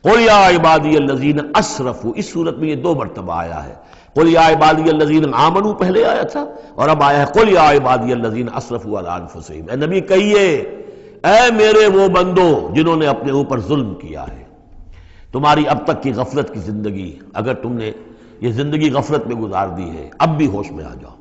قل یا عبادی الذین اسرفوا، اس صورت میں یہ 2 مرتبہ آیا ہے۔ قل یا عبادی الذین آمنوا پہلے آیا تھا، اور اب آیا ہے قل یا عبادی الذین اسرفوا علی انفسہم۔ اے نبی کہیے اے میرے وہ بندو جنہوں نے اپنے اوپر ظلم کیا ہے۔ تمہاری اب تک کی غفلت کی زندگی، اگر تم نے یہ زندگی غفلت میں گزار دی ہے، اب بھی ہوش میں آ جاؤ۔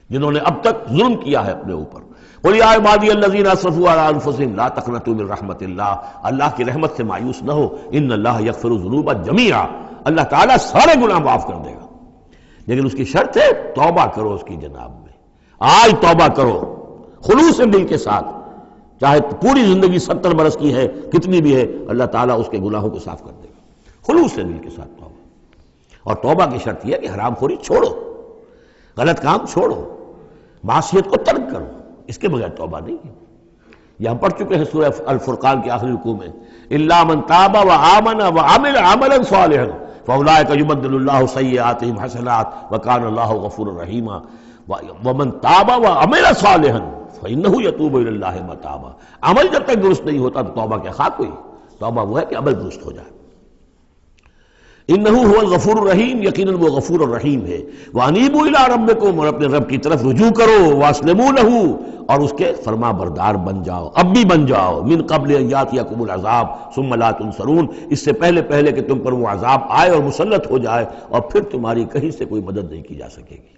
جنہوں نے اب تک ظلم کیا ہے اپنے اوپر، قل یا عبادی الذین اسرفوا علی انفسہم لا تقنطوا من رحمت اللہ، اللہ کی رحمت سے مایوس نہ ہو، ان اللہ یغفر الذنوب جمیعا، اللہ تعالیٰ سارے گناہ معاف کر دے گا، لیکن اس کی شرط ہے توبہ کرو اس کی جناب میں۔ آج توبہ کرو خلوص دل کے ساتھ، چاہے پوری زندگی 70 برس کی ہے، کتنی بھی ہے، اللہ تعالیٰ اس کے گناہوں کو صاف کر دے گا، خلوص دل کے ساتھ توبہ۔ اور توبہ کی شرط یہ ہے کہ حرام خوری چھوڑو، غلط کام چھوڑو، معصیت کو ترک کرو، اس کے بغیر توبہ نہیں ہے۔ یہ ہم پڑھ چکے ہیں سورہ الفرقان کے آخری رکوع میں، الا من تاب وآمن وعمل عملا صالحا فاولئک یبدل اللہ سیئاتہم حسنات وکان اللہ غفورا رحیما ومن تاب وعمل صالحا فانہ یتوب الی اللہ متابا۔ عمل جب تک درست نہیں ہوتا تو توبہ کیا خاک ہوئی؟ توبہ وہ ہے کہ عمل درست ہو جائے۔ انہ هو الغفور الرحیم، یقیناً وہ غفور الرحیم ہے۔ وانیبوا الی ربکم، اور اپنے رب کی طرف رجوع کرو، واسلموا لہ، اور اس کے فرما بردار بن جاؤ، اب بھی بن جاؤ، من قبل ان یاتیکم العذاب ثم لا تنصرون، اس سے پہلے کہ تم پر وہ عذاب آئے اور مسلط ہو جائے، اور پھر تمہاری کہیں سے کوئی مدد نہیں کی جا سکے گی۔